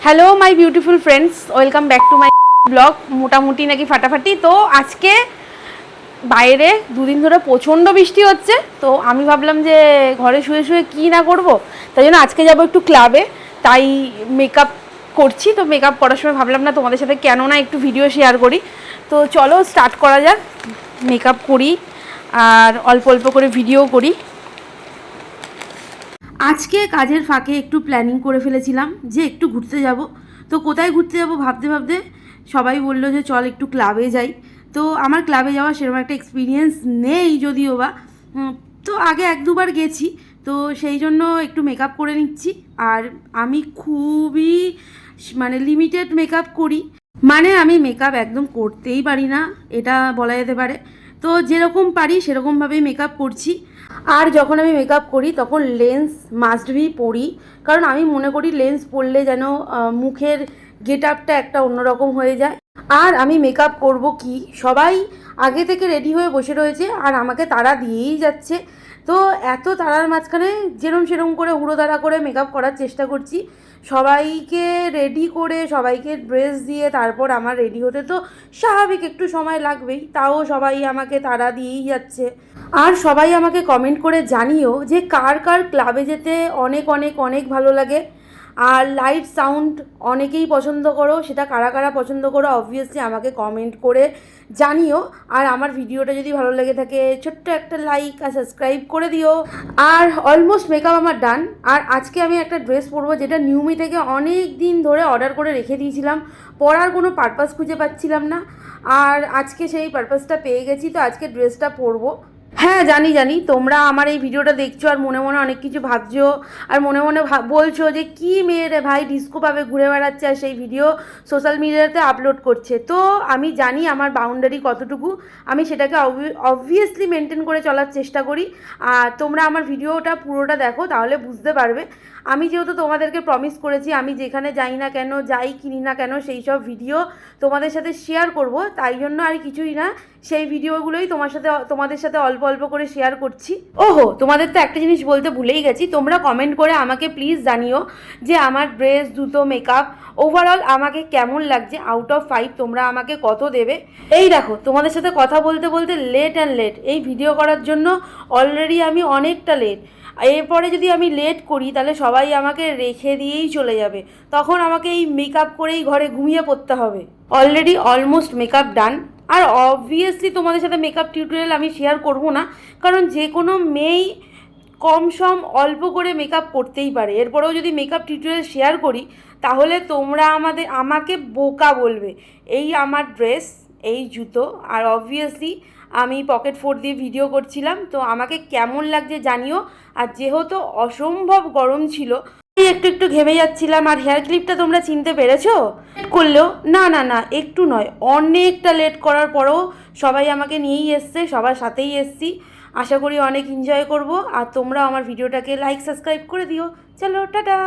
Hello my beautiful friends, welcome back to my blog. মোটামুটি নাকি ফাটাফাটি। তো আজকে বাইরে দুদিন ধরে প্রচণ্ড বৃষ্টি হচ্ছে, তো আমি ভাবলাম যে ঘরে শুয়ে শুয়ে কী না করব, তাই জন্য আজকে যাব একটু ক্লাবে। তাই মেকআপ করছি। তো মেকআপ করার সময় ভাবলাম না তোমাদের সাথে কেন না একটু ভিডিও শেয়ার করি। তো চলো স্টার্ট করা যাক। মেকআপ করি আর অল্প অল্প করে ভিডিও করি। আজকে কাজের ফাঁকে একটু প্ল্যানিং করে ফেলেছিলাম যে একটু ঘুরতে যাব। তো কোথায় ঘুরতে যাব ভাবতে ভাবতে সবাই বললো যে চল একটু ক্লাবে যাই। তো আমার ক্লাবে যাওয়ার সেরকম একটা এক্সপিরিয়েন্স নেই যদিও বা, তো আগে এক দুবার গেছি। তো সেই জন্য একটু মেকআপ করে নিচ্ছি। আর আমি খুবই লিমিটেড মেকআপ করি, আমি মেকআপ একদম করতেই পারি না, এটা বলা যেতে পারে। তো যেরকম পারি সেরকমভাবেই মেকআপ করছি। আর যখন আমি মেকআপ করি তখন লেন্স মাস্ট বি পরি, কারণ আমি মনে করি লেন্স পরলে যেন মুখের গেট আপটা একটা অন্যরকম হয়ে যায়। আর আমি মেকআপ করব কি, সবাই আগে থেকে রেডি হয়ে বসে রয়েছে আর আমাকে তাড়া দিয়েই যাচ্ছে। তো এত তাড়ার মাঝখানে সেরম করে হুড়োতাড়া করে মেকআপ করার চেষ্টা করছি, সবাইকে রেডি করে সবাইকে ড্রেস দিয়ে তারপর আমার রেডি হতে তো স্বাভাবিক একটু সময় লাগবেই। তাও সবাই আমাকে তাড়া দিয়েই যাচ্ছে। আর সবাই আমাকে কমেন্ট করে জানিও যে কার কার ক্লাবে যেতে অনেক অনেক অনেক ভালো লাগে। আর লাইট সাউন্ড অনেকেই পছন্দ করো, সেটা কারা কারা পছন্দ করো অবভিয়াসলি আমাকে কমেন্ট করে জানিও। আর আমার ভিডিওটা যদি ভালো লেগে থাকে ছোট্ট একটা লাইক আর সাবস্ক্রাইব করে দিও। আর অলমোস্ট মেকআপ আমার ডান। আর আজকে আমি একটা ড্রেস পরবো যেটা নিউমি থেকে অনেক দিন ধরে অর্ডার করে রেখে দিয়েছিলাম, পরার কোনো পারপাস খুঁজে পাচ্ছিলাম না। আর আজকে সেই পারপাসটা পেয়ে গেছি, তো আজকে ড্রেসটা পরবো। হ্যাঁ জানি তোমরা আমার এই ভিডিওটা দেখছো আর মনে মনে অনেক কিছু ভাবছো, আর মনে মনে বলছো যে কি মেয়ে রে ভাই ডিস্কো পাবে ঘুরে বেড়াচ্ছে আর সেই ভিডিও সোশ্যাল মিডিয়াতে আপলোড করছে। তো আমি জানি আমার বাউন্ডারি কতটুকু, আমি সেটাকে অবভিয়াসলি মেনটেন করে চলার চেষ্টা করি। আর তোমরা আমার ভিডিওটা পুরোটা দেখো, তাহলে বুঝতে পারবে। আমি যেহেতু তোমাদেরকে প্রমিস করেছি আমি যেখানে যাই না কেন, যাই কিনি না কেন, সেই সব ভিডিও তোমাদের সাথে শেয়ার করব, তাই জন্য আর কিছুই না, সেই ভিডিওগুলোই তোমাদের সাথে অল্প অল্প করে শেয়ার করছি। ওহো, তোমাদের তো একটা জিনিস বলতে ভুলেই গেছি, তোমরা কমেন্ট করে আমাকে প্লিজ জানিও যে আমার ড্রেস, জুতো, মেকআপ ওভারঅল আমাকে কেমন লাগছে। আউট অফ 5 তোমরা আমাকে কত দেবে। এই দেখো তোমাদের সাথে কথা বলতে বলতে লেট এই ভিডিও করার জন্য অলরেডি আমি অনেকটা লেট। এরপরে যদি আমি লেট করি তাহলে সবাই আমাকে রেখে দিয়েই চলে যাবে, তখন আমাকে এই মেকআপ করেই ঘরে ঘুমিয়ে পড়তে হবে। Already almost makeup done. আর অবভিয়াসলি তোমাদের সাথে মেকআপ টিউটোরিয়াল আমি শেয়ার করব না, কারণ যে কোনো মেয়েই কম সম অল্প করে মেকআপ করতেই পারে। এরপরেও যদি মেকআপ টিউটোরিয়াল শেয়ার করি তাহলে তোমরা আমাকে বোকা বলবে। এই আমার ড্রেস, এই জুতো, আর অবভিয়াসলি আমি পকেট ফোর দিয়ে ভিডিও করছিলাম, তো আমাকে কেমন লাগছে জানিও। আর যেহেতু অসম্ভব গরম ছিল, একটু একটু ঘেমে যাচ্ছিলাম। আর হেয়ার ক্লিপটা তোমরা চিনতে পেরেছো? করলেও না একটু নয়, অনেকটা লেট করার পরেও সবাই আমাকে নিয়েই এসছে, সবার সাথেই এসছি। আশা করি অনেক এনজয় করব। আর তোমরা আমার ভিডিওটাকে লাইক সাবস্ক্রাইব করে দিও। চলো টাটা।